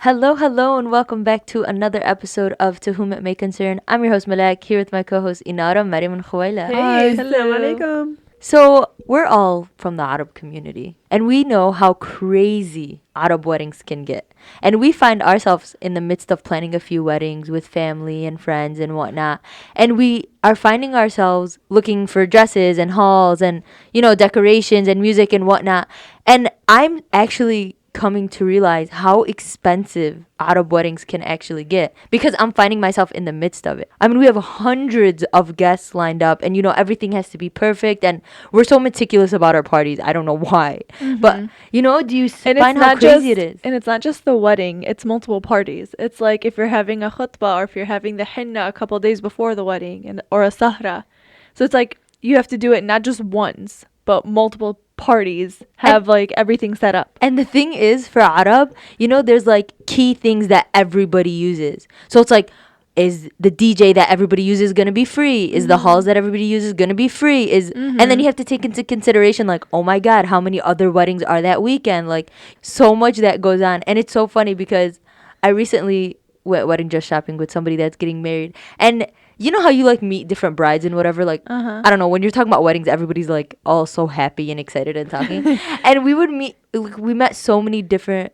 Hello, and welcome back to another episode of To Whom It May Concern. I'm your host, Malak, here with my co-host, Inara, Mariam, and Khuwaila. Hey, assalamu alaikum. So, we're all from the Arab community, and we know how crazy Arab weddings can get. And we find ourselves in the midst of planning a few weddings with family and friends and whatnot. And we are finding ourselves looking for dresses and halls and, decorations and music and whatnot. And I'm actually coming to realize how expensive Arab weddings can actually get because I'm finding myself in the midst of it. I mean, we have hundreds of guests lined up and everything has to be perfect and we're so meticulous about our parties. I don't know why. But do you find how crazy it is? And it's not just the wedding, it's multiple parties. It's like if you're having a khutbah or if you're having the henna a couple days before the wedding or a sahra. So it's like you have to do it not just once, but multiple parties have everything set up. And the thing is, for Arab, there's key things that everybody uses. So it's like, is the DJ that everybody uses going to be free? Is the halls that everybody uses going to be free? And then you have to take into consideration, oh my God, how many other weddings are that weekend? So much that goes on. And it's so funny because I recently went wedding dress shopping with somebody that's getting married. And you know how you meet different brides and whatever, I don't know, when you're talking about weddings, everybody's all so happy and excited and talking. And we met so many different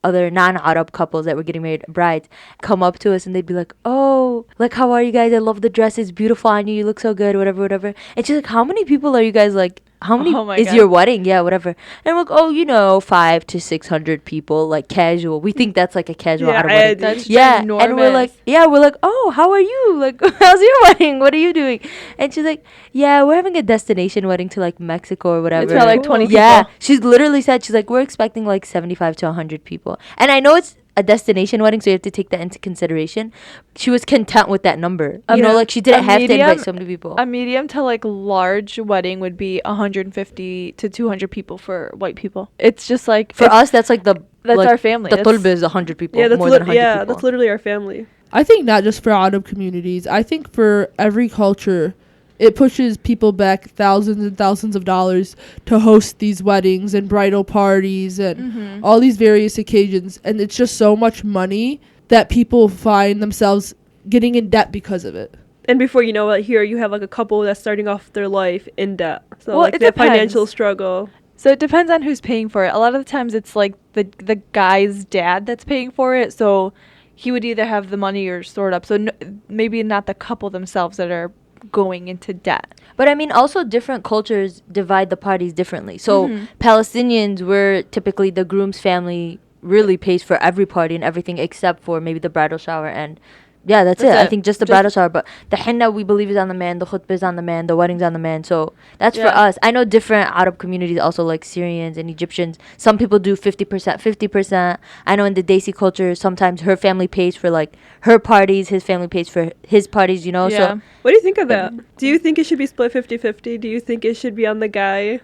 other non-Arab couples that were getting married, brides, come up to us and they'd be like, oh, how are you guys? I love the dress. It's beautiful on you. You look so good, whatever. And she's like, how many people are you guys how many is your wedding? Yeah, whatever. And I'm like, 500 to 600 people, casual. We think that's a casual Arab wedding. That's enormous. And we're like, oh, how are you? How's your wedding? What are you doing? And she's like, yeah, we're having a destination wedding to Mexico or whatever. It's for 20 people. Yeah, she's literally said, she's like, we're expecting 75 to 100 people. And I know it's a destination wedding, so you have to take that into consideration. She was content with that number. She didn't have to invite so many people. A medium to large wedding would be 150 to 200 people for white people. It's just for us, that's that's our family. The tulba is 100 people. Yeah, more than 100 people. That's literally our family. I think not just for Arab communities. I think for every culture, it pushes people back thousands and thousands of dollars to host these weddings and bridal parties and all these various occasions. And it's just so much money that people find themselves getting in debt because of it. And before you know it, here you have a couple that's starting off their life in debt. So it the depends. Financial struggle. So it depends on who's paying for it. A lot of the times it's the guy's dad that's paying for it. So he would either have the money or store it up. So maybe not the couple themselves that are going into debt. But I mean, also different cultures divide the parties differently. So Palestinians were typically the groom's family really pays for every party and everything except for maybe the bridal shower and yeah, that's it. I think just the bridal shower. But the henna, we believe, is on the man. The khutbah is on the man. The wedding's on the man. So that's for us. I know different Arab communities also, like Syrians and Egyptians. Some people do 50%, 50%. I know in the Desi culture, sometimes her family pays for her parties. His family pays for his parties, Yeah. So what do you think of that? Do you think it should be split 50-50? Do you think it should be on the guy?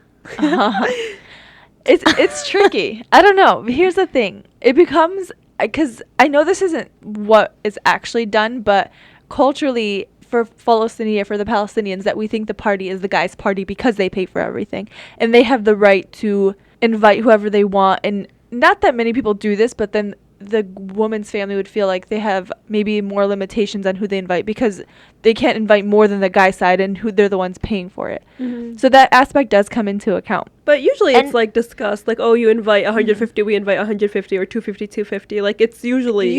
It's tricky. I don't know. Here's the thing. It becomes... Because I know this isn't what is actually done, but culturally, for Palestinians, for the Palestinians, that we think the party is the guy's party because they pay for everything. And they have the right to invite whoever they want. And not that many people do this, but then the woman's family would feel like they have maybe more limitations on who they invite because they can't invite more than the guy's side and who they're the ones paying for it. So that aspect does come into account. But usually it's discussed you invite 150, we invite 150 or 250, 250. It's usually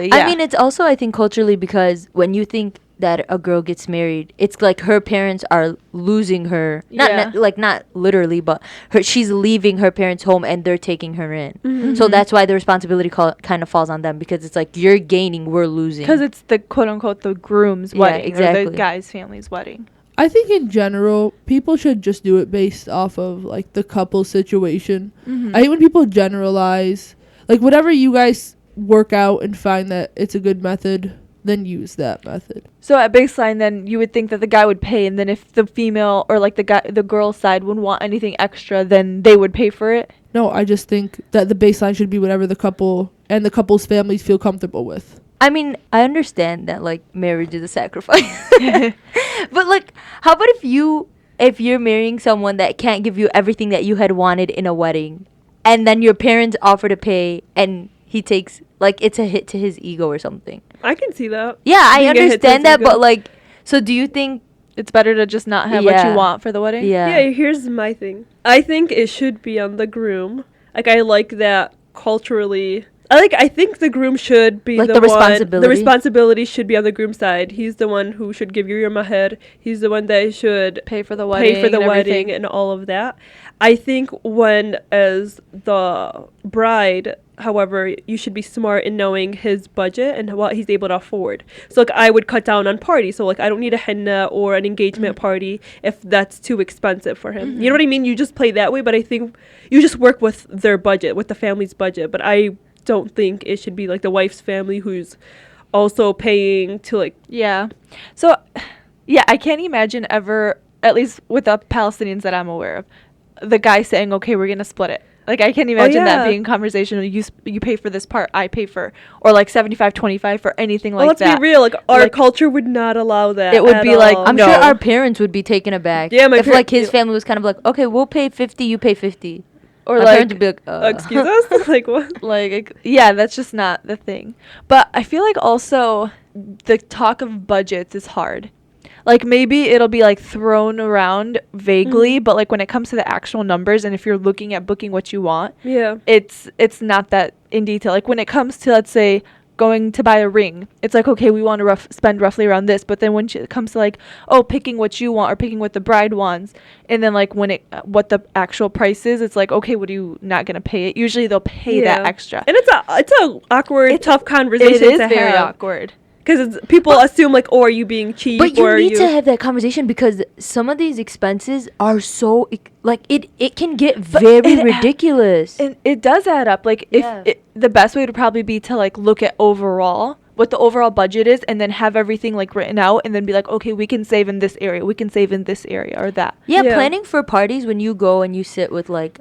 yeah. I mean, it's also I think culturally because when you think that a girl gets married, it's her parents are losing her, not literally, but she's leaving her parents' home and they're taking her in. So that's why the responsibility kind of falls on them because it's you're gaining, we're losing. Because it's the quote unquote the groom's wedding, exactly. or the guy's family's wedding. I think in general, people should just do it based off of the couple situation. I hate when people generalize. Whatever you guys work out and find that it's a good method, then use that method. So at baseline, then you would think that the guy would pay, and then if the female or the girl's side wouldn't want anything extra, then they would pay for it. No, I just think that the baseline should be whatever the couple and the couple's families feel comfortable with. I mean, I understand that marriage is a sacrifice, but how about if you if you're marrying someone that can't give you everything that you had wanted in a wedding, and then your parents offer to pay, and he takes, like, it's a hit to his ego or something. I can see that. Yeah, I Being a hit to his understand that, ego. but like, so do you think? It's better to just not have what Yeah. you want for the wedding. Yeah. Yeah, here's my thing. I think it should be on the groom. Like, I like that culturally. I think the groom should be Like the the one. responsibility? The responsibility should be on the groom's side. He's the one who should give you your maher. He's the one that should Pay for the wedding. pay for the and wedding everything. and all of that. I think when, as the bride, however, you should be smart in knowing his budget and what he's able to afford. So, like, I would cut down on parties. So, like, I don't need a henna or an engagement party if that's too expensive for him. You know what I mean? You just play that way, but I think you just work with their budget, with the family's budget. But I don't think it should be, like, the wife's family who's also paying to, like... Yeah. So, yeah, I can't imagine ever, at least with the Palestinians that I'm aware of, the guy saying, okay, we're going to split it. Like, I can't imagine that yeah. being conversational. You pay for this part, I pay for, or like 75-25 for anything Well, like let's that. be real. Like, our Like, culture would not allow that. it would at be like, all. I'm No. sure our parents would be taken aback. Yeah, my if par- like his yeah. family was kind of like, okay, we'll pay 50, you pay 50. or My like, parents would be like, excuse us? Like, what? yeah, that's just not the thing. But I feel like also the talk of budgets is hard. Like, maybe it'll be like thrown around vaguely, but like when it comes to the actual numbers, and if you're looking at booking what you want, Yeah. it's not that in detail. Like when it comes to, let's say, going to buy a ring, it's like, okay, we want to spend roughly around this, but then when it comes to like, oh, picking what you want or picking what the bride wants, and then like when it what the actual price is, it's like, okay, what are you not gonna pay it? Usually they'll pay that extra. And it's a awkward, tough conversation It is to very have. awkward. Because people assume, like, oh, are you being cheap? But you or need to have that conversation because some of these expenses are so like it can get very it- ridiculous. And it does add up. Like, Yeah. if the best way would probably be to like look at overall what the overall budget is, and then have everything like written out, and then be like, okay, we can save in this area, we can save in this area, or that. Yeah, Yeah. planning for parties when you go and you sit with like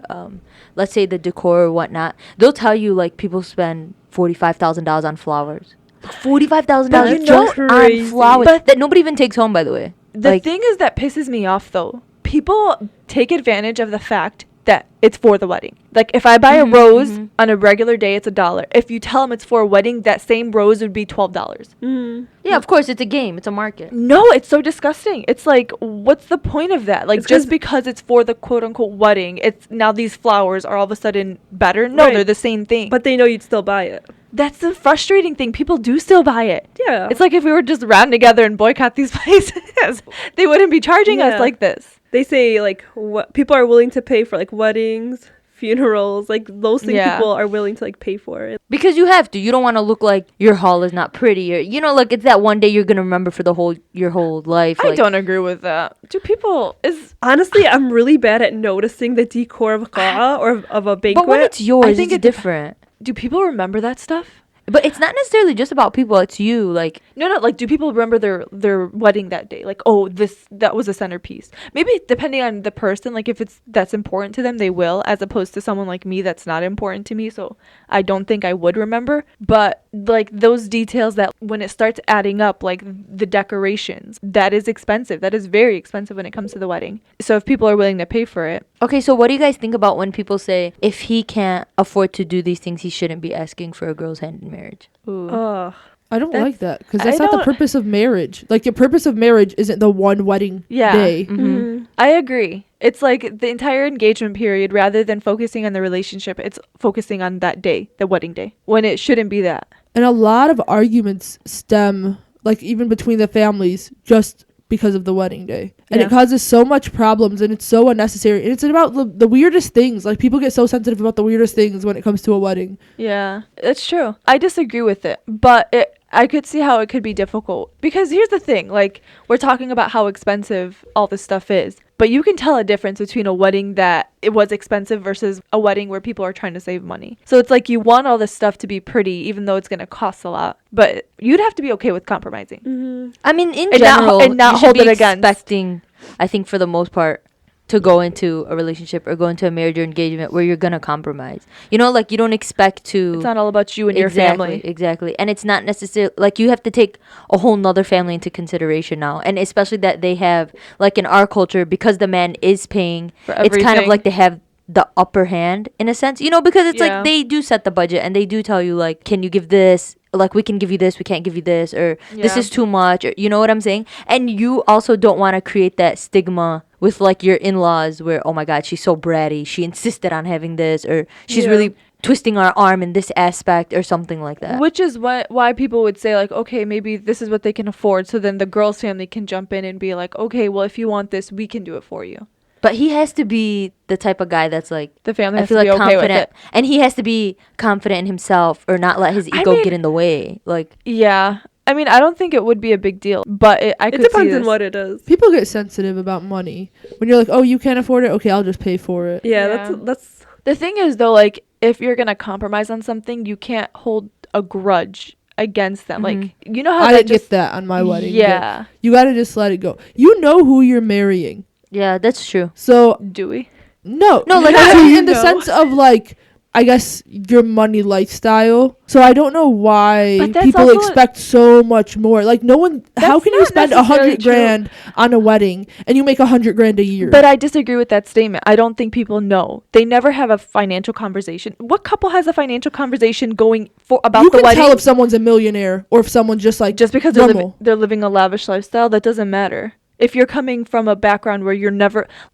let's say the decor or whatnot, they'll tell you like people spend $45,000 on flowers. $45,000 But you just know- on crazy. flowers But- that nobody even takes home, by the way. The Like, thing is that pisses me off, though. People take advantage of the fact that it's for the wedding. Like, if I buy a rose on a regular day, it's $1. If you tell them it's for a wedding, that same rose would be $12. Mm. yeah, of course, it's a game, it's a market. No, it's so disgusting. It's like, what's the point of that? Like, It's just 'cause- because it's for the quote-unquote wedding, it's now these flowers are all of a sudden better? No, Right. they're the same thing. But they know you'd still buy it. that's the frustrating thing. People do still buy it. Yeah. It's like if we were just round together and boycott these places, they wouldn't be charging Yeah. us like this. They say, like, what people are willing to pay for, like, weddings, funerals, like, those things Yeah. people are willing to, like, pay for. Because you have to. You don't want to look like your hall is not pretty, or you know, like it's that one day you're gonna remember for your whole life. I like, don't agree with that. Do people Honestly, I'm really bad at noticing the decor of a qa'ah or of a banquet. But when it's yours, I think it's it dep- different. do people remember that stuff? But it's not necessarily just about people. It's you. Like, No, like, do people remember their wedding that day? Like, oh, that was a centerpiece. Maybe depending on the person, like if that's important to them, they will, as opposed to someone like me that's not important to me. So I don't think I would remember. But like those details that when it starts adding up, like the decorations, that is expensive. That is very expensive when it comes to the wedding. So if people are willing to pay for it, okay, so what do you guys think about when people say if he can't afford to do these things, he shouldn't be asking for a girl's hand in marriage? ooh. Ugh. I don't That's- like that because I that's not the don't- purpose of marriage. Like, your purpose of marriage isn't the one wedding Yeah. day. Mm. I agree. It's like the entire engagement period, rather than focusing on the relationship, it's focusing on that day, the wedding day, when it shouldn't be that. And a lot of arguments stem, like, even between the families, just because of the wedding day. And Yeah. it causes so much problems, and it's so unnecessary. And it's about the weirdest things. Like, people get so sensitive about the weirdest things when it comes to a wedding. Yeah, it's true. I disagree with it, but I could see how it could be difficult. Because here's the thing, like, we're talking about how expensive all this stuff is, but you can tell a difference between a wedding that it was expensive versus a wedding where people are trying to save money. So it's like you want all this stuff to be pretty, even though it's going to cost a lot. But you'd have to be okay with compromising. Mm-hmm. I mean, in And not- general, and not you should hold be it against. expecting, I think for the most part, to go into a relationship or go into a marriage or engagement where you're gonna compromise. You know, like you don't expect to. It's not all about you and your family. Exactly. And it's not necessarily like you have to take a whole nother family into consideration now. And especially that they have, like in our culture, because the man is paying, For it's kind of everything. like they have the upper hand in a sense, you know, because it's Yeah. like they do set the budget and they do tell you like, can you give this? Like we can give you this, we can't give you this, or this Yeah. is too much, or you know what I'm saying? And you also don't want to create that stigma with like your in-laws where, oh my god, she's so bratty, she insisted on having this, or she's Yeah. really twisting our arm in this aspect or something like that. Which is why people would say like, okay, maybe this is what they can afford, so then the girl's family can jump in and be like, okay, well, if you want this, we can do it for you. But he has to be the type of guy that's like, The family I has feel to like be okay with confident, it. and he has to be confident in himself or not let his I ego mean- get in the way. Like, Yeah. I mean, I don't think it would be a big deal, but I It could see depends on this. what it is. People get sensitive about money when you're like, oh, you can't afford it. Okay, I'll just pay for it. Yeah, Yeah. that's The thing is, though, like, if you're going to compromise on something, you can't hold a grudge against them. Mhm. Like, you know how I that didn't just... get that on my wedding. but Yeah. you gotta just let it go. You know who you're marrying. yeah, that's true. So Do we? no, No, like, I mean, in the No. sense of like, I guess your money lifestyle. So I don't know why But that's people also- expect so much more. Like no one. How That's can you not spend necessarily 100 grand on a wedding and you make 100 grand a year? But I disagree with that statement. I don't think people know. They never have a financial conversation. What couple has a financial conversation going for about you the can wedding? tell if someone's a millionaire or if someone's just like Just because normal. they're living a lavish lifestyle, that doesn't matter. If you're coming from a background where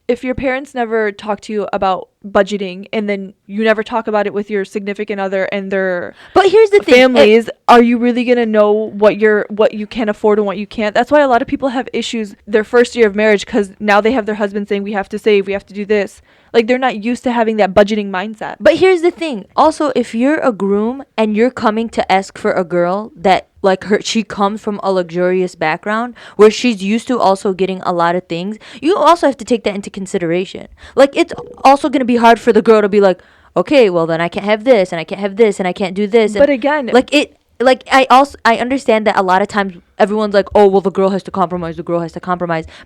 if your parents never talk to you about budgeting and then you never talk about it with your significant other and their But here's the thing. families, are you really going to know what you can afford and what you can't? That's why a lot of people have issues their first year of marriage, because now they have their husband saying, we have to save, we have to do this. Like, they're not used to having that budgeting mindset. But here's the thing. Also, if you're a groom and you're coming to ask for a girl that like she comes from a luxurious background where she's used to also getting a lot of things, you also have to take that into consideration. Like it's also going to be hard for the girl to be like, okay, well then I can't have this and I can't have this and I can't do this. But And again, like I understand that a lot of times everyone's like, oh well, the girl has to compromise,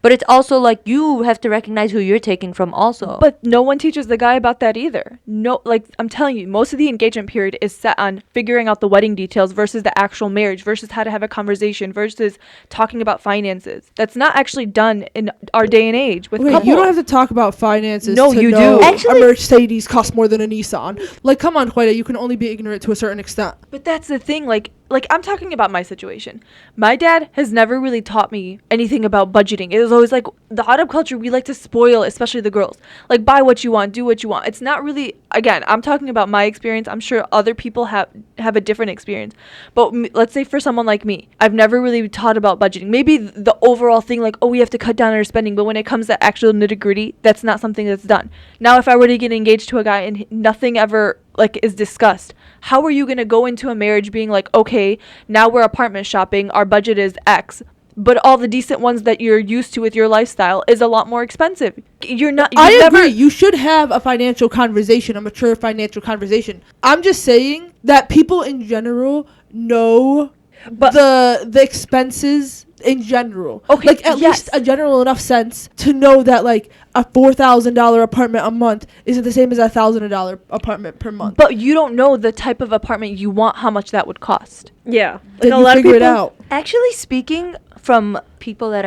but it's also like you have to recognize who you're taking from also. but no one teaches the guy about that either. No, like I'm telling you, most of the engagement period is set on figuring out the wedding details versus the actual marriage versus how to have a conversation versus talking about finances. That's not actually done in our day and age with Wait, couples. you don't have to talk about finances. No, to you know do. Actually- a Mercedes costs more than a Nissan. Like, come on, Hueda, you can only be ignorant to a certain extent. But that's the thing, like I'm talking about my situation. My dad has never really taught me anything about budgeting. It was always like the Arab culture, we like to spoil, especially the girls. Like buy what you want, do what you want. It's not really, again, I'm talking about my experience. I'm sure other people have a different experience. But let's say for someone like me, I've never really taught about budgeting. Maybe the overall thing like, oh, we have to cut down on our spending, but when it comes to actual nitty-gritty, that's not something that's done. Now if I were to get engaged to a guy and nothing ever like is discussed, how are you going to go into a marriage being like, okay, now we're apartment shopping, our budget is X, but all the decent ones that you're used to with your lifestyle is a lot more expensive? I agree. You should have a financial conversation, a mature financial conversation. I'm just saying that people in general know But- the expenses in general. Okay, Like at yes. least a general enough sense to know that like a $4,000 apartment a month isn't the same as a $1,000 apartment per month. But you don't know the type of apartment you want, how much that would cost. yeah. Then a you lot of figure it people- out. Actually speaking, from people that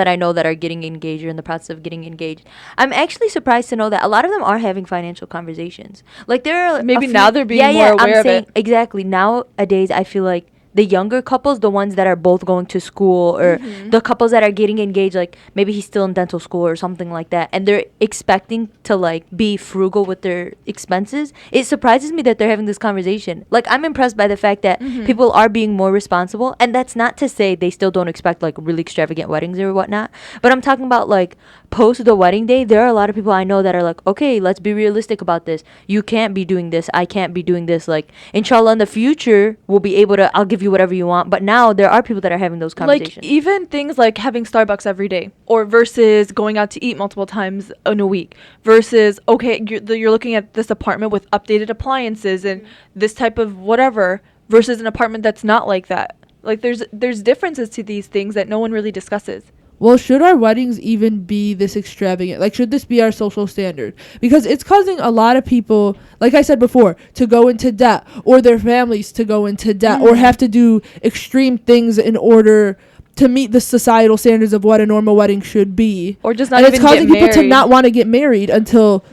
I know that are getting engaged or in the process of getting engaged, I'm actually surprised to know that a lot of them are having financial conversations. Like there are Maybe a few- now they're being more aware of it. Exactly. Nowadays I feel like the younger couples, the ones that are both going to school, or the couples that are getting engaged, like maybe he's still in dental school or something like that, and they're expecting to like be frugal with their expenses. It surprises me that they're having this conversation. Like I'm impressed by the fact that people are being more responsible, and that's not to say they still don't expect like really extravagant weddings or whatnot, but I'm talking about like post the wedding day, there are a lot of people I know that are like, okay, let's be realistic about this. You can't be doing this. I can't be doing this. Like, inshallah, in the future, we'll be able to, I'll give you whatever you want. But now there are people that are having those conversations. Like even things like having Starbucks every day, or versus going out to eat multiple times in a week, versus okay, you're looking at this apartment with updated appliances and this type of whatever, versus an apartment that's not like that. Like there's differences to these things that no one really discusses. well, should our weddings even be this extravagant? Like, should this be our social standard? Because it's causing a lot of people, like I said before, to go into debt, or their families to go into debt, or have to do extreme things in order to meet the societal standards of what a normal wedding should be. Or just not and even it's causing get people to married. not want to get married until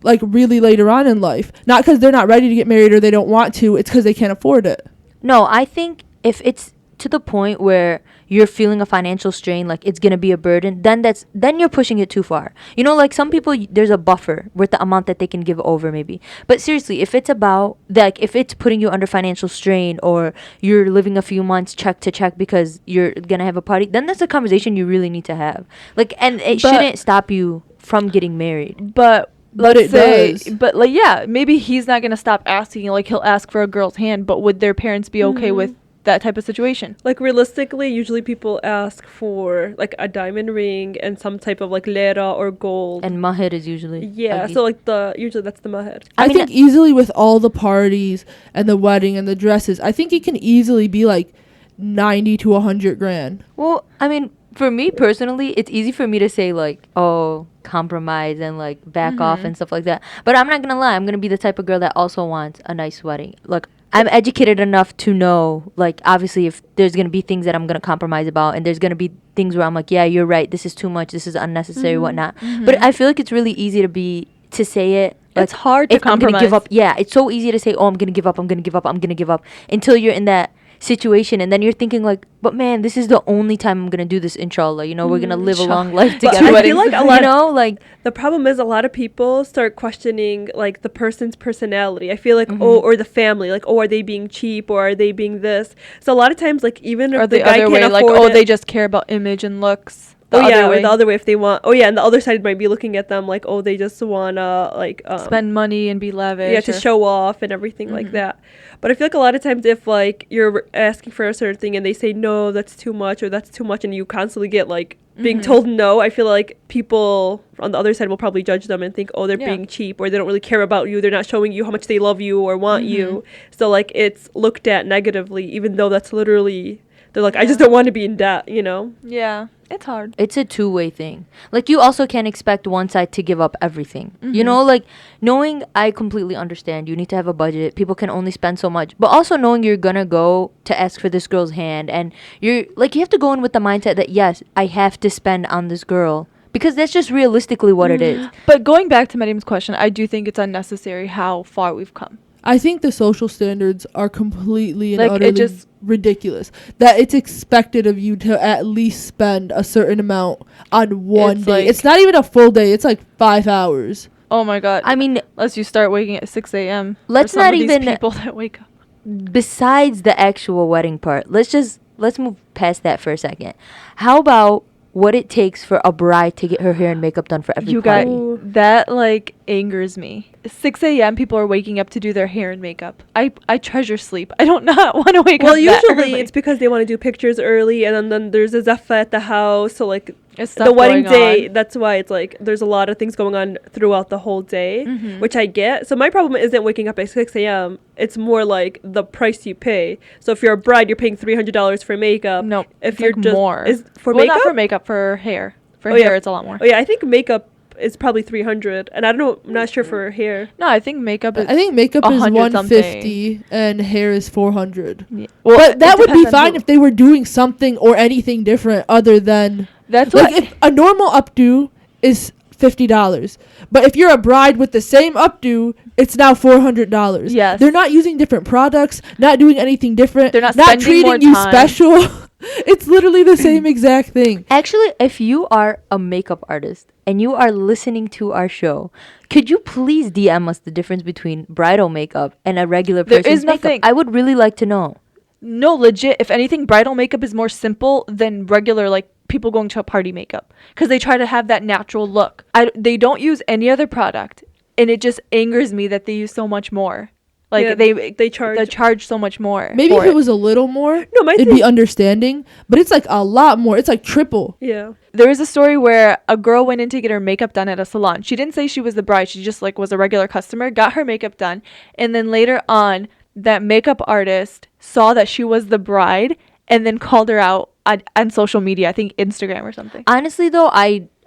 like really later on in life. Not because they're not ready to get married or they don't want to. It's because they can't afford it. No, I think if it's to the point where you're feeling a financial strain, like it's gonna be a burden, then you're pushing it too far. You know, like some people, there's a buffer with the amount that they can give over, maybe. But seriously, if it's about like if it's putting you under financial strain, or you're living a few months check to check because you're gonna have a party, then that's a conversation you really need to have. Like, and it shouldn't stop you from getting married. But But let's it say, does. but like, yeah, maybe he's not gonna stop asking. Like, he'll ask for a girl's hand, but would their parents be okay with that type of situation? Like realistically, usually people ask for like a diamond ring and some type of like lira or gold. And mahir is usually Yeah, agi. so like usually that's the mahar. I I mean, think easily with all the parties and the wedding and the dresses, I think it can easily be like 90 to 100 grand. Well, I mean, for me personally, it's easy for me to say like, oh, compromise and like back off and stuff like that. But I'm not gonna lie, I'm gonna be the type of girl that also wants a nice wedding. Look, I'm educated enough to know, like, obviously, if there's gonna be things that I'm gonna compromise about, and there's gonna be things where I'm like, yeah, you're right, this is too much, this is unnecessary, whatnot. But I feel like it's really easy to say it. Like, It's hard to if I'm gonna give compromise. up. Yeah, it's so easy to say, oh, I'm gonna give up, I'm gonna give up, I'm gonna give up, until you're in that situation, and then you're thinking like, but man, this is the only time I'm gonna do this, inshallah. You know, we're gonna live a long life But together. I feel like a lot you know, like, the problem is a lot of people start questioning like the person's personality. I feel like or the family, like, oh, are they being cheap, or are they being this? So a lot of times, like, even if Or the the guy other can't way, like, afford oh, it, they just care about image and looks. The or other the other way, if they want, and the other side might be looking at them like, oh, they just wanna like spend money and be lavish. to show off and everything like that. But I feel like a lot of times if like you're asking for a certain thing and they say no, that's too much, or that's too much, and you constantly get like being told no, I feel like people on the other side will probably judge them and think, oh, they're being cheap, or they don't really care about you, they're not showing you how much they love you or want you. So like it's looked at negatively, even though that's literally, they're like, I just don't want to be in debt, you know? Yeah, it's hard. it's a two-way thing. Like, you also can't expect one side to give up everything. You know, like, knowing, I completely understand you need to have a budget, people can only spend so much, but also knowing you're gonna go to ask for this girl's hand, and you're like, you have to go in with the mindset that, yes, I have to spend on this girl, because that's just realistically what it is. But going back to Mariam's question, I do think it's unnecessary how far we've come. I think the social standards are completely and Like, it utterly just- ridiculous. That it's expected of you to at least spend a certain amount on one It's day. like- It's not even a full day. It's like 5 hours. Oh my God. I mean, Unless you start waking at 6 a.m. Let's for some not of these even- people that wake up. besides the actual wedding part, let's move past that for a second. How about what it takes for a bride to get her hair and makeup done for every You party? guys, that like angers me. 6 a.m. people are waking up to do their hair and makeup. I treasure sleep. I don't not want to wake Well, up that usually early. it's because they want to do pictures early, and then there's a zaffa at the house, so like It's the stuff wedding going day, on. that's why it's like there's a lot of things going on throughout the whole day, Mm-hmm. which I get. So my problem isn't waking up at 6 a.m. It's more like the price you pay. So if you're a bride, you're paying $300 for makeup. No, if it's you're like just more. is for Well, makeup. not for makeup, for hair. For Oh, yeah. hair, it's a lot more. Oh yeah, I think makeup is probably 300, and I don't know. I'm not sure for hair. No, I think makeup is. I think makeup is 100 150 and hair is 400. Yeah. Well, But it that would be depends on fine who. if they were doing something or anything different other than That's like what. if a normal updo is $50, but if you're a bride with the same updo, it's now $400. Yes. They're not using different products, not doing anything different. They're not spending treating more you time. special. It's literally the same exact thing. Actually, if you are a makeup artist and you are listening to our show, could you please DM us the difference between bridal makeup and a regular There person's is makeup? nothing. I would really like to know. No, legit. If anything, bridal makeup is more simple than regular, like, people going to a party makeup. Because they try to have that natural look. They don't use any other product. And it just angers me that they use so much more. Like, Yeah, they charge. They charge so much more. Maybe for if it was a little more, No, my it'd thing- be understanding. But it's like a lot more. It's like triple. Yeah. There was a story where a girl went in to get her makeup done at a salon. She didn't say she was the bride. She just like was a regular customer, got her makeup done. And then later on, that makeup artist saw that she was the bride and then called her out on social media. I think Instagram or something. Honestly, though,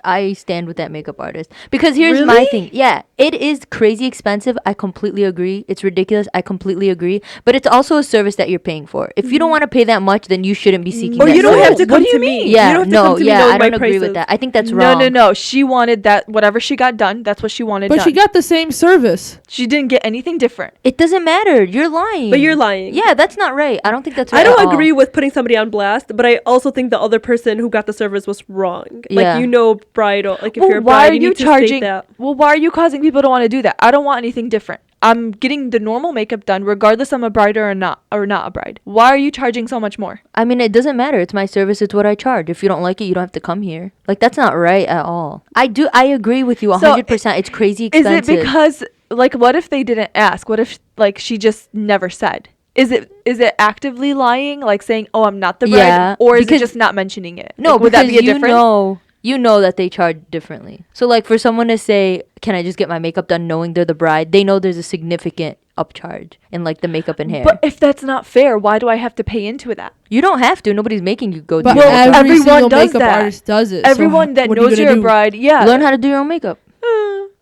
I stand with that makeup artist because here's my Really? thing. Yeah, it is crazy expensive. I completely agree. It's ridiculous. I completely agree. But it's also a service that you're paying for. If you don't want to pay that much, then you shouldn't be seeking. Or that you don't have service. to What come do you to me. mean? You Yeah, don't have to no, come to me yeah, knowing I my don't agree with prices. that. I think that's No, wrong. no, no. She wanted that. Whatever she got done, that's what she wanted But done. she got the same service. She didn't get anything different. It doesn't matter. You're lying. But you're lying. Yeah, that's not right. I don't think that's right. I don't at all. agree with putting somebody on blast, but I also think the other person who got the service was wrong. Yeah. Like, you know, bridal. Like, if Well, you're a why bride, are you you need to state charging? that. Well, why are you causing people to want to do that? I don't want anything different. I'm getting the normal makeup done, regardless I'm a bride or not a bride. Why are you charging so much more? I mean, it doesn't matter. It's my service. It's what I charge. If you don't like it, you don't have to come here. Like, that's not right at all. I agree with you 100%. It's crazy Is expensive. it because, like, what if they didn't ask? What if, like, she just never said? Is it actively lying, like saying, "Oh, I'm not the bride," Yeah, or is it because- just not mentioning it? No, Like, would that because be a difference? you know that they charge differently. So like for someone to say, "Can I just get my makeup done?" knowing they're the bride, they know there's a significant upcharge in like the makeup and hair. But if that's not fair, why do I have to pay into that? You don't have to. Nobody's making you go But do your Well, makeup. every everyone single does makeup that. artist does it. so Everyone that what are you knows gonna you're a do? bride, yeah. Learn how to do your own makeup.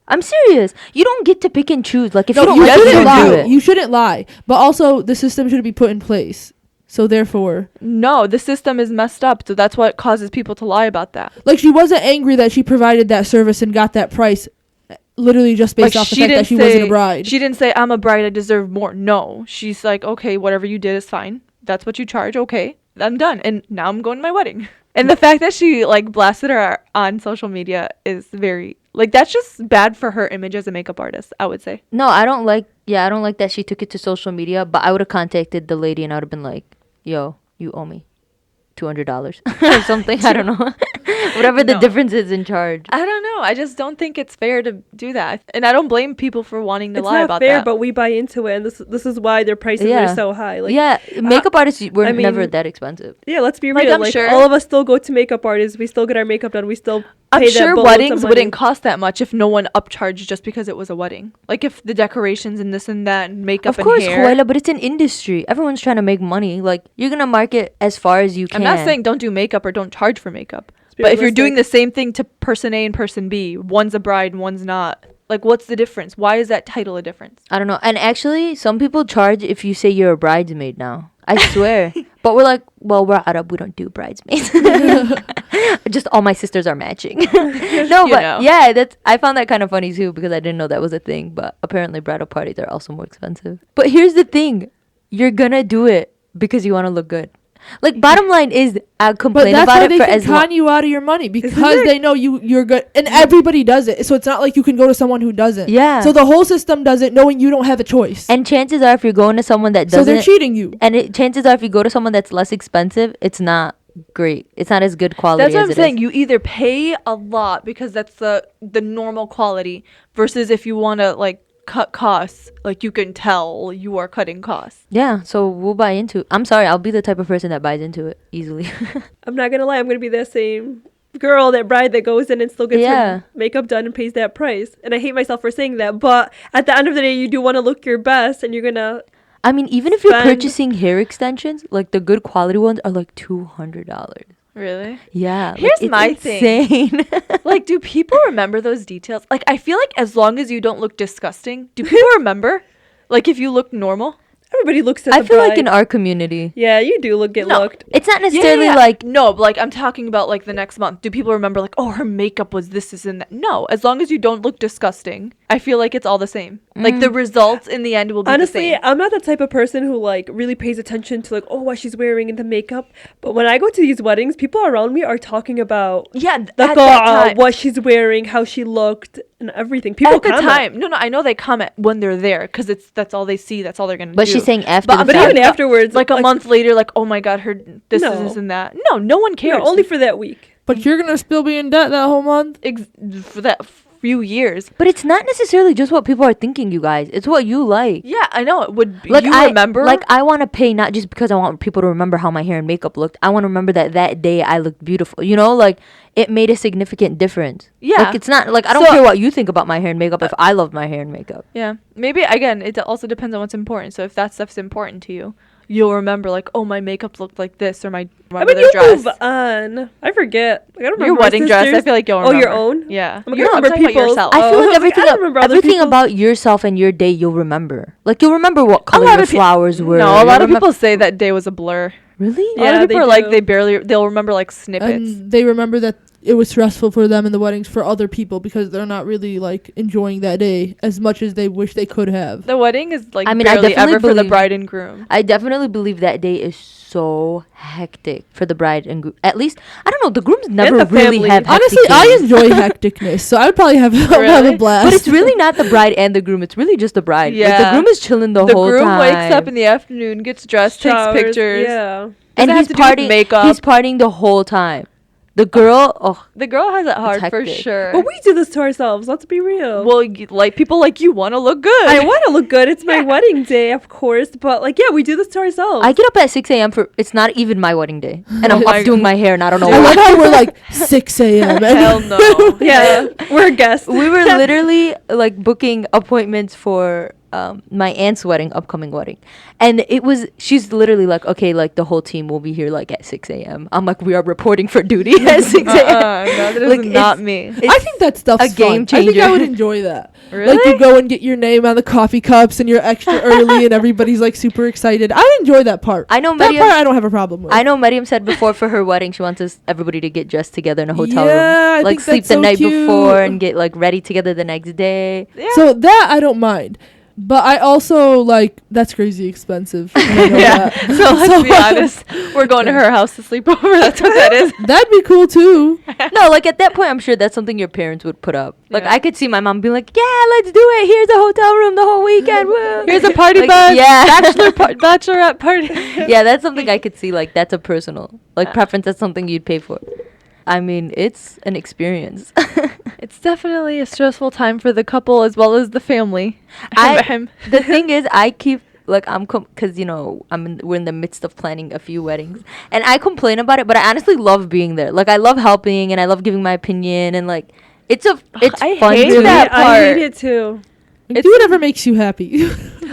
I'm serious. You don't get to pick and choose. Like if No, you don't you like it, shouldn't don't do lie. it. You shouldn't lie. But also, the system should be put in place. So therefore, No, the system is messed up, so that's what causes people to lie about that. like, she wasn't angry that she provided that service and got that price, literally just based Like, off the fact that she say, wasn't a bride. She didn't say, "I'm a bride, I deserve more." No, she's like, "Okay, whatever you did is fine. That's what you charge. Okay, I'm done, and now I'm going to my wedding." And the fact that she like blasted her on social media is very like that's just bad for her image as a makeup artist, I would say. No, I don't like. Yeah, I don't like that she took it to social media. But I would have contacted the lady and I would have been like, "Yo, you owe me $200 or something." I don't know. Whatever the No. difference is in charge. I don't know. I just don't think it's fair to do that, and I don't blame people for wanting to It's lie not about fair, that. but we buy into it, and this is why their prices Yeah. are so high. Like, Yeah, makeup artists were I mean- never that expensive. yeah, let's be Like, real. I'm Like, sure- all of us still go to makeup artists. We still get our makeup done. We still I'm pay that sure boatloads of weddings money. wouldn't cost that much if no one upcharged just because it was a wedding. Like if the decorations and this and that and makeup Of course, and hair. Juela, but it's an industry. Everyone's trying to make money. Like you're gonna market as far as you I'm can. not saying don't do makeup or don't charge for makeup. be But if you're doing the realistic. same thing to person A and person B, one's a bride and one's not. Like what's the difference? Why is that title a difference? I don't know. And actually, some people charge if you say you're a bridesmaid now. I swear. But we're like, well, we're Arab. We don't do bridesmaids. Just all my sisters are matching. No, You but know. yeah, that's. I found that kind of funny too because I didn't know that was a thing. But apparently, bridal parties are also more expensive. But here's the thing: you're gonna do it because you want to look good. Like bottom line is, I But complain that's about why it they for can as long. con you out of your money because they know you're good, and everybody does it. So it's not like you can go to someone who doesn't. Yeah. So the whole system does it, knowing you don't have a choice. And chances are, if you're going to someone that so doesn't, they're cheating you. chances are, if you go to someone that's less expensive, it's not great. It's not as good quality. That's what as I'm it saying. is. You either pay a lot because that's the normal quality versus if you want to like cut costs, like you can tell you are cutting costs. Yeah, so we'll buy into. I'm sorry, I'll be the type of person that buys into it easily. I'm not gonna lie. I'm gonna be that same girl, that bride that goes in and still gets Yeah. her makeup done and pays that price. And I hate myself for saying that, but at the end of the day, you do want to look your best, and you're gonna. I mean, even if you're Spend- purchasing hair extensions, like the good quality ones are like $200. Really? Yeah. like, Here's it's my thing. insane. Like, do people remember those details? Like, I feel like as long as you don't look disgusting, do people remember? Like, if you look normal? Everybody looks at I the feel bride. like in our community, Yeah, you do get No. looked. it's not necessarily Yeah. like No, but like I'm talking about like the next month. Do people remember like, oh, her makeup was this and that? No, as long as you don't look disgusting, I feel like it's all the same. Like the results in the end will be Honestly, the same. I'm not the type of person who like really pays attention to like, oh, what she's wearing in the makeup. But when I go to these weddings, people around me are talking about Yeah, the at that time. what she's wearing, how she looked, and everything. People At the comment. time, no, I know they comment when they're there because that's all they see. That's all they're gonna do. But she's saying after But the I'm But fact. even talking about, afterwards, like a month later, like oh my god, her this No. is this and that. No one cares. No, only for that week. But you're gonna still be in debt that whole month. For that few years. But it's not necessarily just what people are thinking, you guys. It's what you like. Yeah, I know it would. Like You I remember? like I want to pay not just because I want people to remember how my hair and makeup looked. I want to remember that day I looked beautiful. You know, like it made a significant difference. Yeah. Like it's not like I don't So- care what you think about my hair and makeup if I love my hair and makeup. Yeah, maybe again, it also depends on what's important. So if that stuff's important to you, you'll remember like, oh, my makeup looked like this, or my I mean, their you dress. move on. I forget. Like, I don't remember Your my wedding dress. I sisters. feel like you'll Oh, remember. your own? Yeah. I'm like, I I'm remember talking about people's. yourself. I feel Oh, like I was everything, I don't remember other everything people's. about yourself and your day you'll remember. Like you'll remember what color lot your of flowers were. No, a You'll lot of remem- people say that day was a blur. Really? A lot Yeah, of people they are like do. they'll remember like snippets. And they remember that it was stressful for them in the weddings for other people because they're not really like enjoying that day as much as they wish they could have. The wedding is like I mean, I barely definitely ever for the believe- bride and groom. I definitely believe that day is so hectic for the bride and groom. At least I don't know. The grooms never the really family. have. Honestly, hectic I days. enjoy hecticness, so I would probably have a Really? blast. But it's really not the bride and the groom. It's really just the bride. Like, Yeah. the groom is chilling the whole groom time. wakes up in the afternoon, gets dressed, Showers, takes pictures. Yeah. and Doesn't he's have to do with partying. makeup. He's partying the whole time. The girl, oh, The girl has it hard for hectic. sure. But we do this to ourselves. Let's be real. well, like people like you want to look good. I want to look good. It's my wedding day, of course. But like, yeah, we do this to ourselves. I get up at 6 a.m. for. It's not even my wedding day, and I'm Oh my up doing my hair, and I don't know I why. love how we're like 6 a.m. Hell no. yeah, we're guests. We were literally like booking appointments for my aunt's wedding, upcoming wedding, and she's literally like, okay, like the whole team will be here like at 6 a.m. I'm like, we are reporting for duty at 6 a.m. No, that is Like, not it's- me. I think that stuff's a game fun. I think I changer. would enjoy that. Really? Like you go and get your name on the coffee cups and you're extra early and everybody's like super excited. I enjoy that part. I know That Mariam. part I don't have a problem with. I know Mariam said before for her wedding she wants everybody to get dressed together in a hotel Yeah, I room, like think sleep that's the so night cute. before and get like ready together the next day. Yeah. So that I don't mind. But I also like that's crazy expensive. and I know yeah. that. So let's be honest. We're going to her house to sleep over. That's what that is. That'd be cool too. No, like at that point I'm sure that's something your parents would put up. Like Yeah. I could see my mom being like, yeah, let's do it. Here's a hotel room the whole weekend. Woo. Here's a party Like, bus. yeah. Bachelorette party. Yeah, that's something I could see. Like that's a personal preference. That's something you'd pay for. I mean, it's an experience. It's definitely a stressful time for the couple as well as the family. The thing is, I keep like because we're in the midst of planning a few weddings, and I complain about it, but I honestly love being there. Like I love helping, and I love giving my opinion, and like it's I fun hate to that I part. hate it too. Do whatever makes you happy.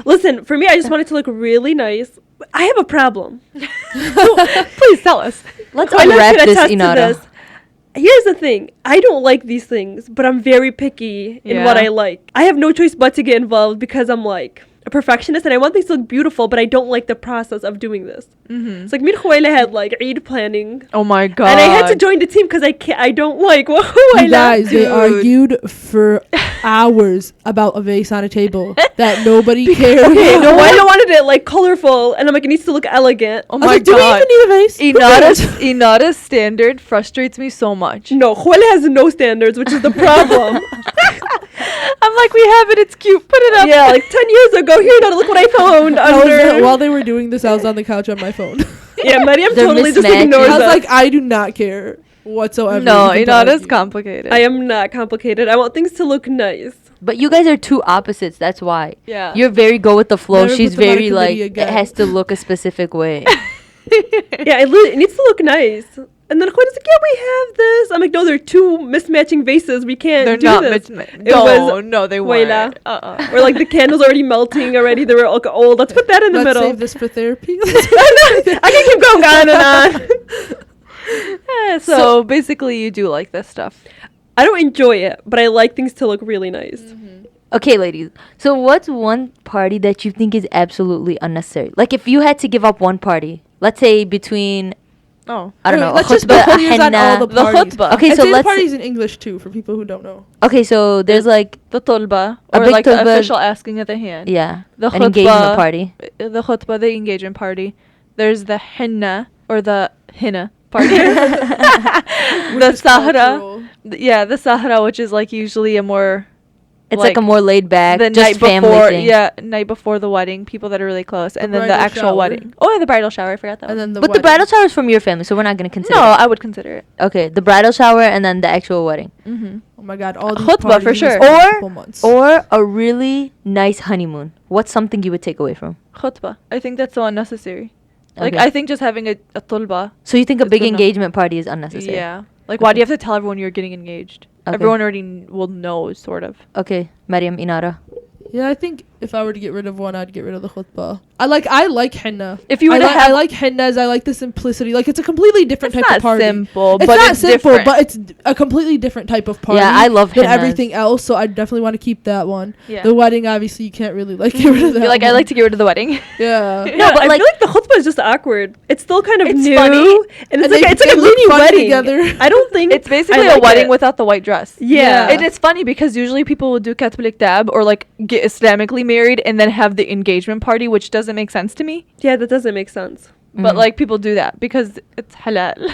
Listen, for me, I just want it to look really nice. I have a problem. Please tell us. Let's I know you unwrap can this, attest to Inara. this. Here's the thing. I don't like these things, but I'm very picky in what Yeah. I like. I have no choice but to get involved because I'm like a perfectionist and I want things to look beautiful, but I don't like the process of doing this. Mm-hmm. It's like Mir Khuwaila had like Eid planning. Oh my god. And I had to join the team because I don't like what You Khuwaila. guys, they dude. argued for hours about a vase on a table that nobody cared Okay, no, about. Khuwaila wanted it like colorful, and I'm like, it needs to look elegant. Oh I was my like, do we god. even need a vase? Who Inada's, cares? Inada's standard frustrates me so much. No, Khuwaila has no standards, which is the problem. I'm like, we have it. It's cute. Put it up. Yeah, like 10 years ago, here, now look what I found under. While they were doing this, I was on the couch on my phone. Yeah, Mariam They're totally just mismatching. ignores I was us. like, I do not care whatsoever. No, You can Inada's argue. complicated. I am not complicated. I want things to look nice. But you guys are two opposites. That's why. Yeah. You're very go with the flow. Never She's put them on a very like committee it again. has to look a specific way. Yeah, it needs to look nice. And then Khuwailah's like, yeah, we have this. I'm like, no, they're two mismatching vases. We can't They're do not this. No, they Khuwaila. weren't. Or like the candle's already melting already. They were like old. Let's put that in the Let's middle. save this for therapy. I can keep going on and on. Yeah, so basically, you do like this stuff. I don't enjoy it, but I like things to look really nice. Okay, ladies. So what's one party that you think is absolutely unnecessary? Like if you had to give up one party, let's say between Oh. I don't know. Let's a just khutbah, be a clear on all henna. the The parties. khutbah. Okay, And so say the let's parties in English too for people who don't know. okay, so there's like The tulba, A or big like the tulba- official asking of the hand. yeah, The an engagement khutbah. party. The khutbah, the engagement party. There's the henna, or the henna party. The Which is sahra. cultural. Yeah, the sahra, which is like usually a more It's like a more laid back, the just night family before, thing. yeah, night before the wedding, people that are really close, and then the bridal actual shower. wedding. Oh, yeah, the bridal shower. I forgot that. And one. then the But the wedding. bridal shower is from your family, so we're not gonna consider. No, it. I would consider it. Okay, the bridal shower and then the actual wedding, Mm-hmm. Oh my god, all these Khutbah, for parties sure. last Or- couple months. or a really nice honeymoon. What's something you would take away from? Khutbah. I think that's so unnecessary. Like, Okay. I think just having a tulba. So you think a It's big good enough. engagement party is unnecessary? Yeah. Like, why do Okay. you have to tell everyone you're getting engaged? Okay. Everyone already will know, sort of. Okay, Mariam Inara. Yeah, I think If I were to get rid of one, I'd get rid of the khutbah. I like henna. If you were to I have, like hennas. I like the simplicity. Like, it's a completely different it's type not of party. simple, It's but not it's simple, different. but it's a completely different type of party. Yeah, I love than hennas. everything else. So I definitely want to keep that one. Yeah. The wedding, obviously, you can't really like get rid of that. You're like, I one. like to get rid of the wedding. Yeah. No, but but, I like- feel like the chutzpah is just awkward. It's still kind of It's new, funny. and it's And like they- it's like they a look mini funny wedding. together. I don't think It's basically I a like wedding it. without the white dress. Yeah. And it's funny because usually people will do katblik tab or like get Islamically married and then have the engagement party, which doesn't make sense to me. Yeah, that doesn't make sense. But Mhm. like people do that because it's halal.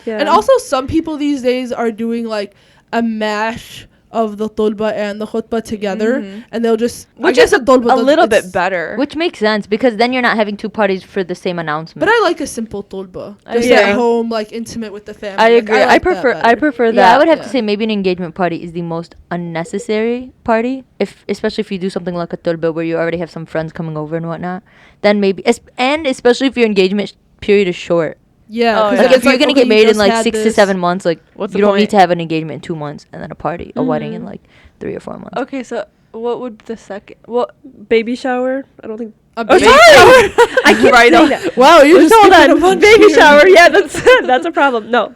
Yeah, And also, some people these days are doing like a mash of the tulba and the khutbah together, Mhm. and they'll just Which I guess is the tulba a does- little it's- bit better. Which makes sense because then you're not having two parties for the same announcement. But I like a simple tulba, I just agree. at home, like intimate with the family. I Like, agree. I like that prefer better. I prefer that. yeah, I would have yeah. to say maybe an engagement party is the most unnecessary party. If especially if you do something like a turba where you already have some friends coming over and whatnot, then maybe and especially if your engagement period is short. Yeah, Oh, 'cause yeah. Like then if you're it's gonna okay, get you married in just like had 6 to this. 7 months, like What's you the don't need point? to have an engagement in 2 months and then a party, a wedding in Mhm. like 3 or 4 months. Okay, so what would the second? Well, baby shower. I don't think. A Oh, baby sorry! shower. I keep Right saying on. that. Wow, you're just Hold skipping a on. bunch Baby here. shower. Yeah, that's a problem. No,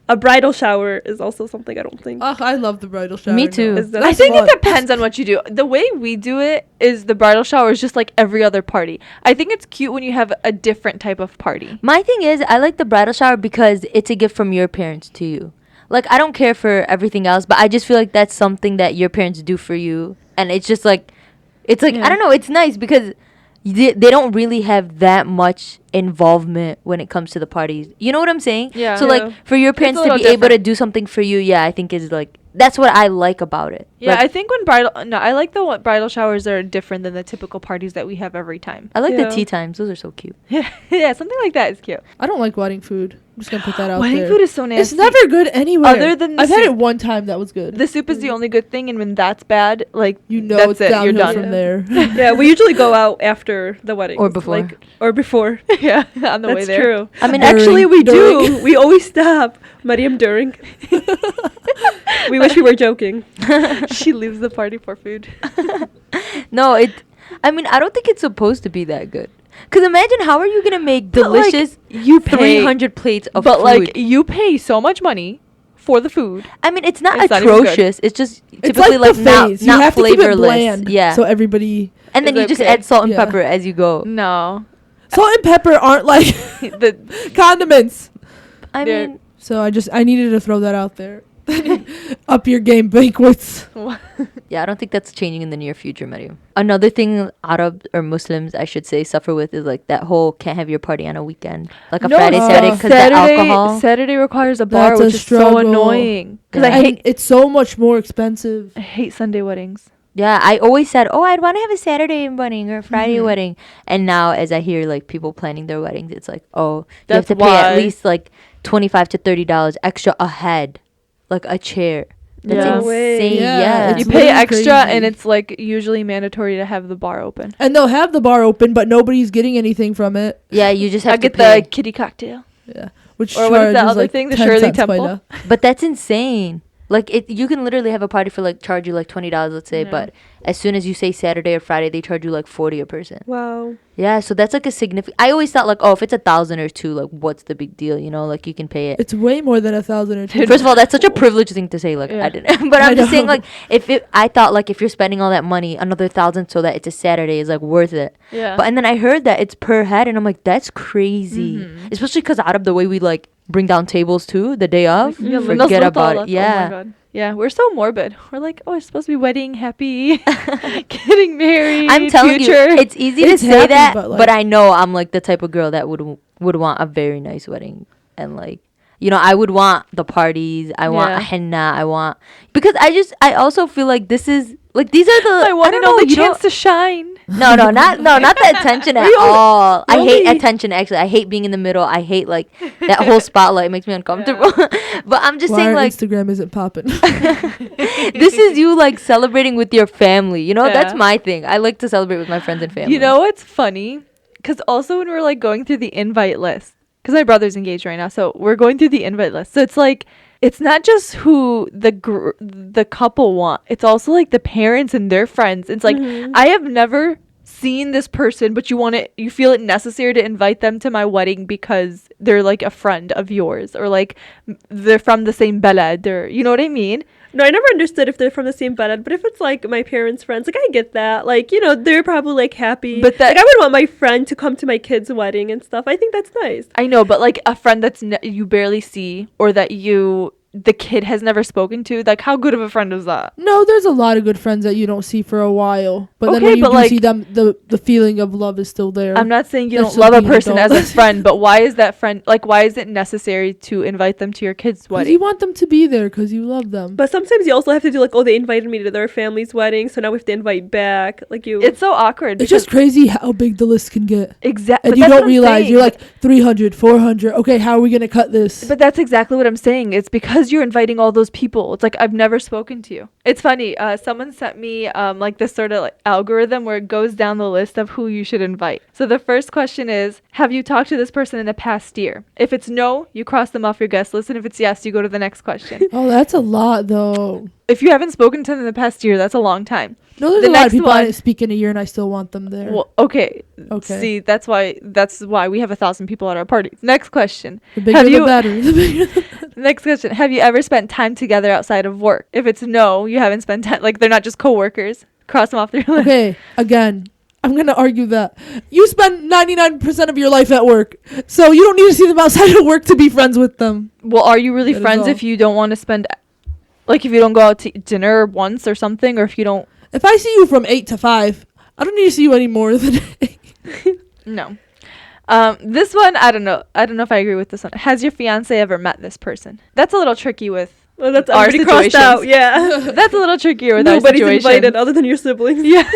a bridal shower is also something I don't think. Oh, I love the bridal shower. Me no. too. Is that- I That's think fun. it depends on what you do. The way we do it is the bridal shower is just like every other party. I think it's cute when you have a different type of party. My thing is, I like the bridal shower because it's a gift from your parents to you. Like, I don't care for everything else, but I just feel like that's something that your parents do for you. And it's just like, Yeah. I don't know, it's nice because they don't really have that much involvement when it comes to the parties. You know what I'm saying? Yeah. So, Yeah. like, for your parents to little be able to different. do something for you, yeah, I think is like, that's what I like about it. Yeah, Like, I think when I like the bridal showers that are different than the typical parties that we have every time. I like Yeah. the tea times. Those are so cute. Yeah, something like that is cute. I don't like wedding food. I'm just gonna put that out Wedding there. food is so nasty. It's never good anywhere. Other than the I've had soup. it one time that was good. The soup is the only good thing, and when that's bad, like You know that's it's it. You're downhill done. from there. Yeah, we usually go out after the wedding Or before. or before. Yeah, on the way That's there. true. I mean, During- Actually, we do. during. We always stop. Mariam during. We wish we were joking. She leaves the party for food. no, I mean, I don't think it's supposed to be that good. Because imagine how are you going to make But, like, delicious You pay, 300 plates of but food? like you pay so much money for the food. I mean, it's not It's not even good. atrocious. It's just It's typically like like, not, buffets. You not have to keep it flavorless. bland. Yeah. So everybody. and then It's you just okay. add salt and Yeah. pepper as you go. No, Salt and pepper aren't like the condiments. I Yeah. mean, So I needed to throw that out there. Up your game, banquets. yeah, I don't think that's changing in the near future, Mariam. Another thing Arab or Muslims, I should say, suffer with is like that whole can't have your party on a weekend. Like a No, Friday, Saturday, because the alcohol. Saturday requires a bar, That's a which is so struggle. annoying. Because Yeah. I hate It's so much more expensive. I hate Sunday weddings. Yeah, I always said, oh, I'd want to have a Saturday wedding or a Friday Mhm. wedding. And now as I hear like people planning their weddings, it's like, oh, you That's have to pay at why. least like $25 to $30 extra a head, like a chair. That's Yeah. No way. insane. Yeah, Yeah. it's You pay really extra, crazy. and it's like usually mandatory to have the bar open. And they'll have the bar open, but nobody's getting anything from it. Yeah, you just I have to get pay. the kitty cocktail. Yeah. Which Or what is the charges, other like, thing? The 10 Shirley cents Temple? paila. But that's insane. Like you can literally have a party for like charge you like $20, let's say, Yeah. but as soon as you say Saturday or Friday, they charge you like 40 a person. Wow. Yeah, so that's like a significant. I always thought like, oh, if it's 1,000 or two, like what's the big deal? You know, like you can pay it. It's way more than 1,000 or 2,000. First of all, that's such a privileged thing to say. Like Yeah. I didn't, but I I'm just saying know. like I thought like if you're spending all that money, another 1,000 so that it's a Saturday is like worth it. Yeah. But and then I heard that it's per head, and I'm like, that's crazy. Mhm. Especially because out of the way we like bring down tables too the day of. Yeah, Forget Linda's about Lotala. it. Yeah. Oh my God. Yeah, we're so morbid. We're like, oh, it's supposed to be wedding, happy, getting married. I'm telling future. you, it's easy It's to say happy, that, but, but, like- I know I'm like the type of girl that would want a very nice wedding, and like, you know, I would want the parties. I want Yeah. a henna. I want because I also feel like this is like these are the I want to don't know the you chance to shine. No, not the attention at We only- all. I hate only- attention. Actually, I hate being in the middle. I hate like that whole spotlight. It makes me uncomfortable. But I'm just Why saying our like Instagram isn't popping. this is you like celebrating with your family. You know, that's Yeah. my thing. I like to celebrate with my friends and family. You know what's funny? Because also when we're like going through the invite list, because my brother's engaged right now, so we're going through the invite list. So it's like it's not just who the couple want. It's also like the parents and their friends. It's like I have never seen this person, but you feel it necessary to invite them to my wedding because they're like a friend of yours, or like they're from the same balad, or you know what I mean? No, I never understood if they're from the same balad, but if it's like my parents' friends, like I get that. Like, you know, they're probably like happy. But like I would want my friend to come to my kid's wedding and stuff. I think that's nice. I know, but like a friend that's you barely see, or that the kid has never spoken to, like how good of a friend is that? No, there's a lot of good friends that you don't see for a while, but then Okay, when you but, do like, see them, the feeling of love is still there. I'm not saying you That's don't just love a being person as adult. a friend, but why is that friend, like why is it necessary to invite them to your kid's Because wedding? you want them to be there because you love them. But sometimes you also have to do like, oh, they invited me to their family's wedding, so now we have to invite back. Like you. It's so awkward. It's just crazy how big the list can get. exactly, And you don't realize you're like 300, 400. Okay, how are we going to cut this? But that's exactly what I'm saying. It's because you're inviting all those people. It's like I've never spoken to you. It's funny. Someone sent me like this sort of like algorithm where it goes down the list of who you should invite. So the first question is, have you talked to this person in the past year? If it's no, you cross them off your guest list, and if it's yes, you go to the next question. Oh, that's a lot, though. If you haven't spoken to them in the past year, that's a long time. No, there's The a lot of next people I one- didn't speak in a year, and I still want them there. Well, okay. Okay. See, that's why we have 1,000 people at our parties. Next question. The bigger have the you- better. The bigger Next question. Have you ever spent time together outside of work? If it's no, you haven't spent time. Like they're not just coworkers. Cross them off their list. Okay, again, I'm going to argue that. You spend 99% of your life at work, so you don't need to see them outside of work to be friends with them. Well, are you really That is friends all. if you don't want to spend, like if you don't go out to dinner once or something, or if you don't? If I see you from 8 to 5, I don't need to see you any more than 8. No. This one, I don't know. I don't know if I agree with this one. Has your fiance ever met this person? That's a little tricky with. Well, that's our already crossed situations. out. Yeah. That's a little trickier with Nobody's our situation. invited other than your siblings. Yeah.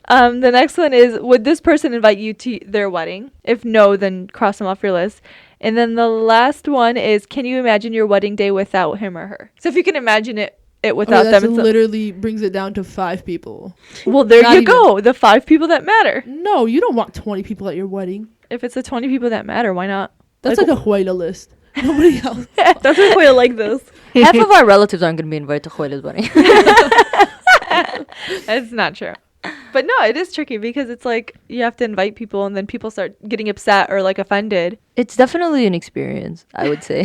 The next one is, would this person invite you to their wedding? If no, then cross them off your list. And then the last one is, can you imagine your wedding day without him or her? So if you can imagine it without That them, it's literally brings it down to 5 people. well, there not you even- go. The 5 people that matter. No, you don't want 20 people at your wedding. If it's the 20 people that matter, why not? That's like a Huela list. Nobody else. That's why I like this. Half of our relatives aren't going to be invited to Khoila's wedding. That's not true. But no, it is tricky because it's like you have to invite people and then people start getting upset or like offended. It's definitely an experience, I would say.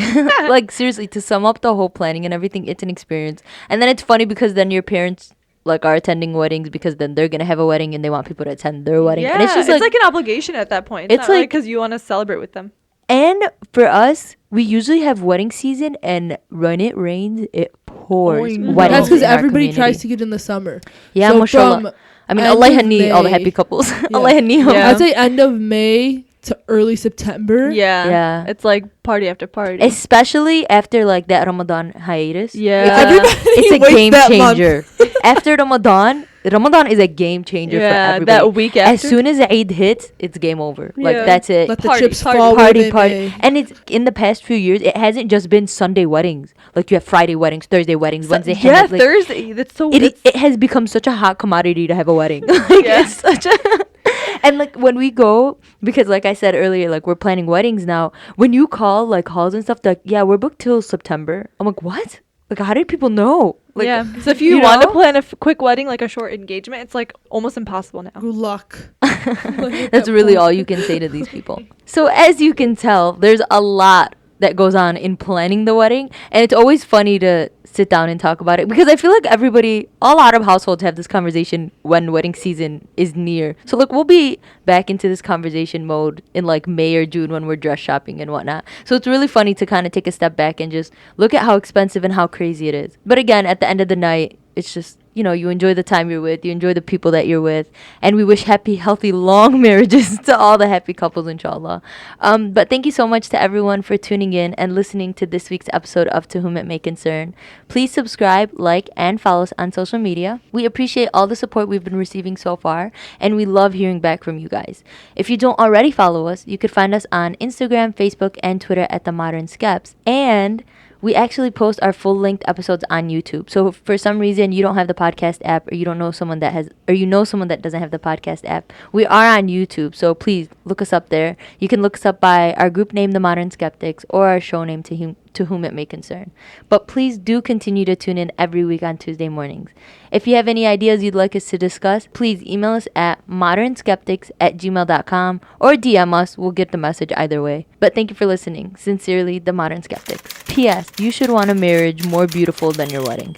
Like, seriously, to sum up the whole planning and everything, it's an experience. And then it's funny because then your parents like are attending weddings because then they're gonna have a wedding and they want people to attend their wedding. Yeah, And it's just like an obligation at that point. It's It's not like like- because you want to celebrate with them. and for us, we usually have wedding season, and when it rains, it pours. Oing. Weddings That's because in our everybody tries community. to get in the summer. Yeah, So mashallah. from I mean, end Allah of hani all the May- happy couples. Allah hani. Yeah. I'd say end of May to early September. Yeah. Yeah. It's like party after party. Especially after like that Ramadan hiatus. Yeah. Everybody It's a waits game that month. changer. After Ramadan is a game changer for yeah, everybody. that week after. As soon as Eid hits, it's game over. Like Yeah. that's it. Let the Party, chips party, fall where Party, they party. may. And it's in the past few years, it hasn't just been Sunday weddings. Like you have Friday weddings, Thursday weddings, Wednesday. yeah, henna, like, Thursday. That's so it has become such a hot commodity to have a wedding. Like, Yeah. it's such a and like when we go, because like I said earlier, like we're planning weddings now. When you call like halls and stuff, they're like, yeah, we're booked till September. I'm like, what? Like, how did people know? Like, yeah. So if you, you want to know? plan a quick wedding, like a short engagement, it's like almost impossible now. Good luck. That's really all you can say to these people. So as you can tell, there's a lot that goes on in planning the wedding, and it's always funny to sit down and talk about it because I feel like all Arab households have this conversation when wedding season is near. So like we'll be back into this conversation mode in like May or June when we're dress shopping and whatnot. So it's really funny to kind of take a step back and just look at how expensive and how crazy it is. But again, at the end of the night, it's just, you know, you enjoy the time you're with, you enjoy the people that you're with, and we wish happy, healthy, long marriages to all the happy couples, inshallah. But thank you so much to everyone for tuning in and listening to this week's episode of To Whom It May Concern. Please subscribe, like, and follow us on social media. We appreciate all the support we've been receiving so far, and we love hearing back from you guys. If you don't already follow us, you could find us on Instagram, Facebook, and Twitter at The Modern Skeps, and we actually post our full-length episodes on YouTube. So if for some reason you don't have the podcast app, or you don't know someone that has, or you know someone that doesn't have the podcast app, we are on YouTube. So please look us up there. You can look us up by our group name, The Modern Skeptics, or our show name, To Whom It May Concern. But please do continue to tune in every week on Tuesday mornings. If you have any ideas you'd like us to discuss, please email us at modernskeptics@gmail.com or DM us. We'll get the message either way. But thank you for listening. Sincerely, The Modern Skeptics. P.S. You should want a marriage more beautiful than your wedding.